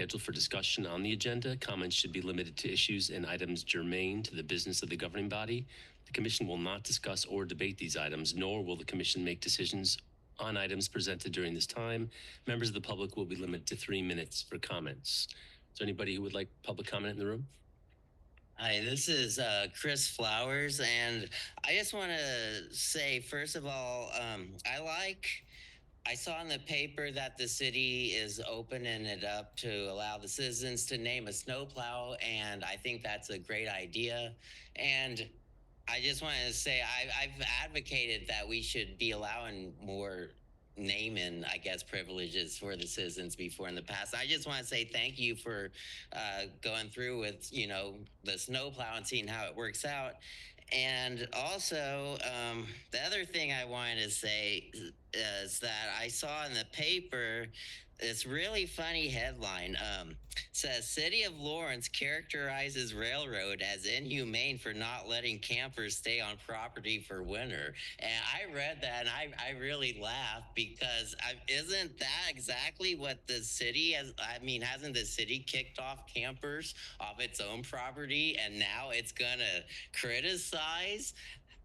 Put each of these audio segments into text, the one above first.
Scheduled for discussion on the agenda. Comments should be limited to issues and items germane to the business of the governing body. The Commission will not discuss or debate these items, nor will the Commission make decisions on items presented during this time. Members of the public will be limited to 3 minutes for comments. Is there anybody who would like public comment in the room? Hi, this is Chris Flowers, and I just want to say, first of all, I saw in the paper that the city is opening it up to allow the citizens to name a snowplow, and I think that's a great idea. And I just wanted to say I've advocated that we should be allowing more naming, I guess, privileges for the citizens before in the past. I just want to say thank you for going through with, the snowplow and seeing how it works out. And also, the other thing I wanted to say is that I saw in the paper this really funny headline. Says City of Lawrence characterizes railroad as inhumane for not letting campers stay on property for winter. And I read that and I really laughed because isn't that exactly what the city has? I mean, hasn't the city kicked off campers off its own property and now it's going to criticize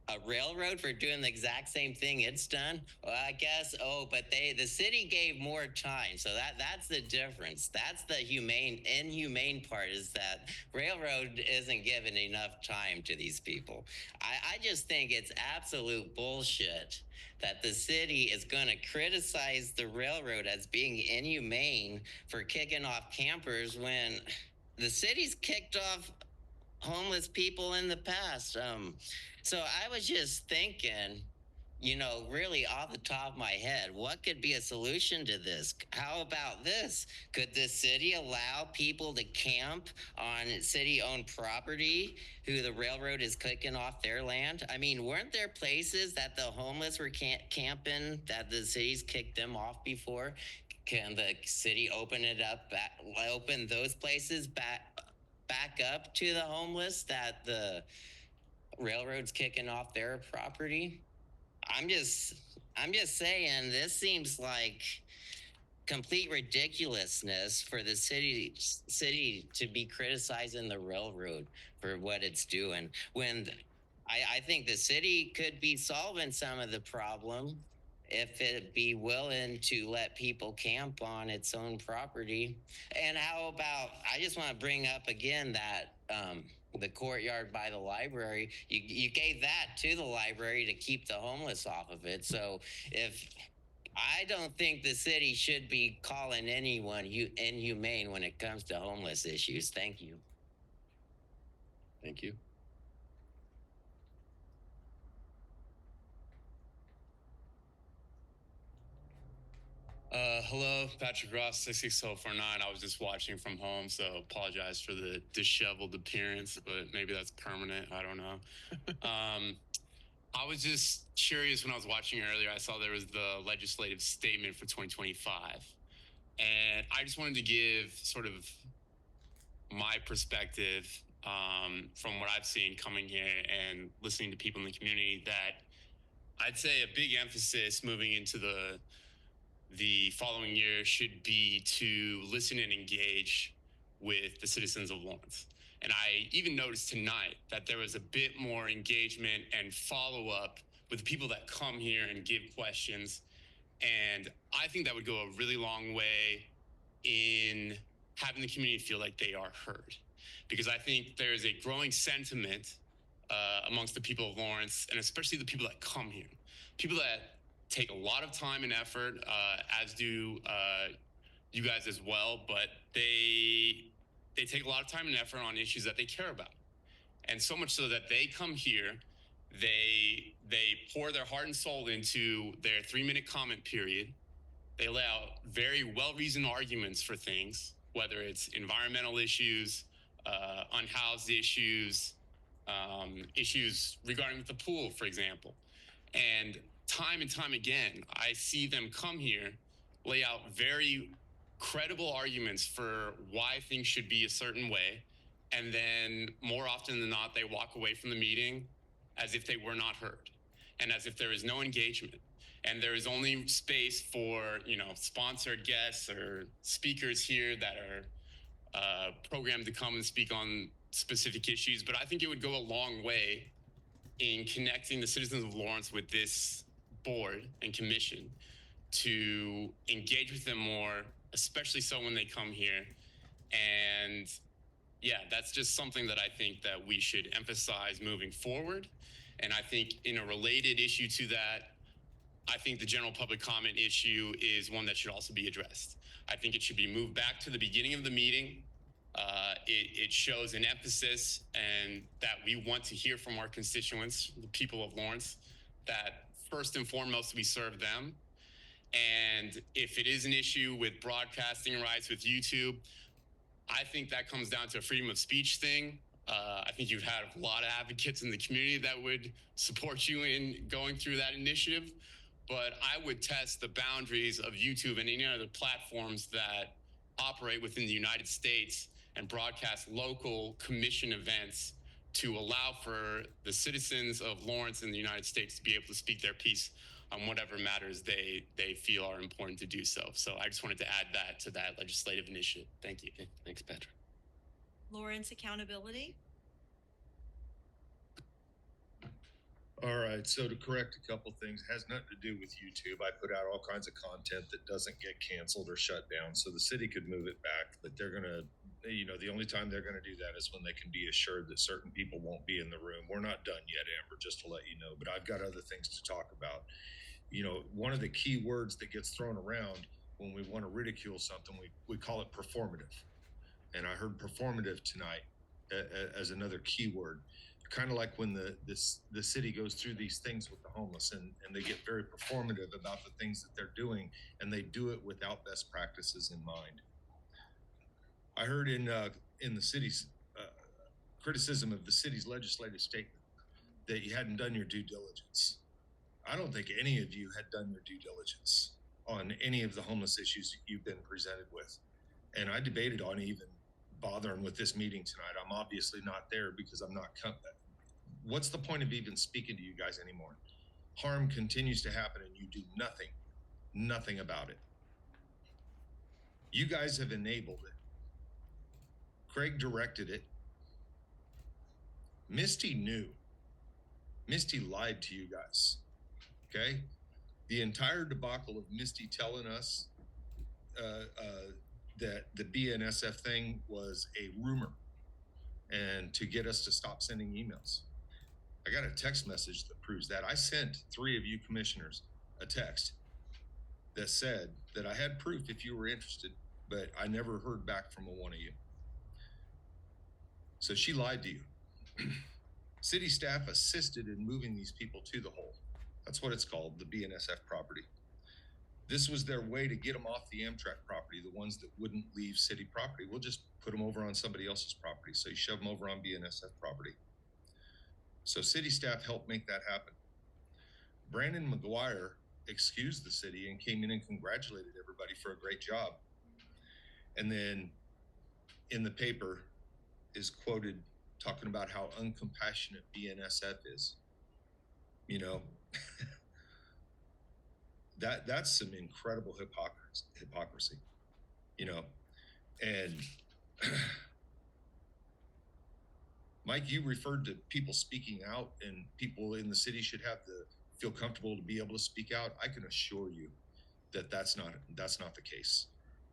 a railroad for doing the exact same thing it's done? Well, I guess. But the city gave more time, so that's the difference. That's the inhumane part, is that railroad isn't giving enough time to these people. I just think it's absolute bullshit that the city is going to criticize the railroad as being inhumane for kicking off campers when the city's kicked off homeless people in the past. So I was just thinking, really off the top of my head, what could be a solution to this? How about this? Could the city allow people to camp on city-owned property who the railroad is kicking off their land? I mean, weren't there places that the homeless were camping that the city's kicked them off before? Can the city open those places back up to the homeless that the railroad's kicking off their property? I'm just saying, this seems like complete ridiculousness for the city to be criticizing the railroad for what it's doing, when I think the city could be solving some of the problem if it be willing to let people camp on its own property. And how about, I just want to bring up again that the courtyard by the library, you gave that to the library to keep the homeless off of it. So I don't think the city should be calling anyone inhumane when it comes to homeless issues. Thank you. Thank you. Hello, Patrick Ross, 66049. I was just watching from home, so apologize for the disheveled appearance, but maybe that's permanent. I don't know. I was just curious when I was watching earlier. I saw there was the legislative statement for 2025. And I just wanted to give sort of my perspective from what I've seen coming here and listening to people in the community, that I'd say a big emphasis moving into the following year should be to listen and engage with the citizens of Lawrence. And I even noticed tonight that there was a bit more engagement and follow-up with the people that come here and give questions. And I think that would go a really long way in having the community feel like they are heard. Because I think there's a growing sentiment amongst the people of Lawrence, and especially the people that come here. People that take a lot of time and effort, as do you guys as well, but they take a lot of time and effort on issues that they care about. And so much so that they come here, they pour their heart and soul into their 3-minute comment period. They lay out very well-reasoned arguments for things, whether it's environmental issues, unhoused issues, issues regarding the pool, for example. And time again, I see them come here, lay out very credible arguments for why things should be a certain way. And then more often than not, they walk away from the meeting as if they were not heard and as if there is no engagement. And there is only space for, sponsored guests or speakers here that are program to come and speak on specific issues, but I think it would go a long way in connecting the citizens of Lawrence with this board and commission to engage with them more, especially so when they come here. And yeah, that's just something that I think that we should emphasize moving forward. And I think in a related issue to that, I think the general public comment issue is one that should also be addressed. I think it should be moved back to the beginning of the meeting. It shows an emphasis and that we want to hear from our constituents, the people of Lawrence, that first and foremost, we serve them. And if it is an issue with broadcasting rights with YouTube, I think that comes down to a freedom of speech thing. I think you've had a lot of advocates in the community that would support you in going through that initiative. But I would test the boundaries of YouTube and any other platforms that operate within the United States and broadcast local commission events to allow for the citizens of Lawrence and the United States to be able to speak their piece on whatever matters they feel are important to do so. So I just wanted to add that to that legislative initiative. Thank you. Okay, thanks, Patrick. Lawrence accountability. All right, so to correct a couple things, it has nothing to do with YouTube. I put out all kinds of content that doesn't get canceled or shut down, so the city could move it back, but they're gonna, the only time they're gonna do that is when they can be assured that certain people won't be in the room. We're not done yet, Amber, just to let you know, but I've got other things to talk about. One of the key words that gets thrown around when we want to ridicule something, we call it performative. And I heard performative tonight as another key word. Kind of like when the city goes through these things with the homeless and they get very performative about the things that they're doing, and they do it without best practices in mind. I heard in the city's criticism of the city's legislative statement that you hadn't done your due diligence. I don't think any of you had done your due diligence on any of the homeless issues that you've been presented with. And I debated on even bothering with this meeting tonight. I'm obviously not there because I'm not what's the point of even speaking to you guys anymore? Harm continues to happen and you do nothing about it. You guys have enabled it. Craig directed it. Misty knew. Misty lied to you guys. Okay? The entire debacle of Misty telling us that the BNSF thing was a rumor and to get us to stop sending emails. I got a text message that proves that. I sent 3 of you commissioners a text that said that I had proof if you were interested, but I never heard back from one of you. So she lied to you. City staff assisted in moving these people to the hole. That's what it's called, the BNSF property. This was their way to get them off the Amtrak property, the ones that wouldn't leave city property. We'll just put them over on somebody else's property. So you shove them over on BNSF property. So city staff helped make that happen. Brandon McGuire excused the city and came in and congratulated everybody for a great job. And then in the paper is quoted talking about how uncompassionate BNSF is. That's some incredible hypocrisy, and Mike, you referred to people speaking out, and people in the city should feel comfortable to be able to speak out. I can assure you that that's not the case.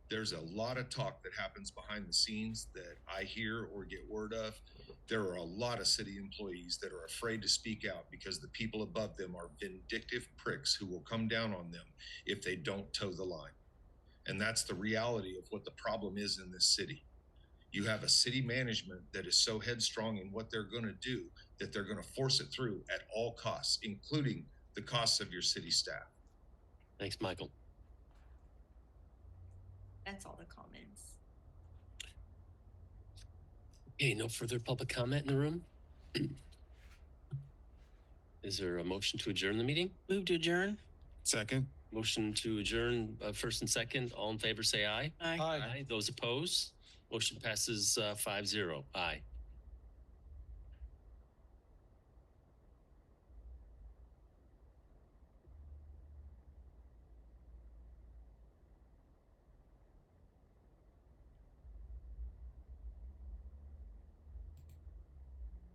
There's a lot of talk that happens behind the scenes that I hear or get word of. There are a lot of city employees that are afraid to speak out because the people above them are vindictive pricks who will come down on them if they don't toe the line. And that's the reality of what the problem is in this city. You have a city management that is so headstrong in what they're going to do that they're going to force it through at all costs, including the costs of your city staff. Thanks, Michael. That's all the comments. Okay, no further public comment in the room? Is there a motion to adjourn the meeting? Move to adjourn. Second. Motion to adjourn, first and second. All in favor, say aye. Aye. Those opposed? Motion passes 5-0. Aye.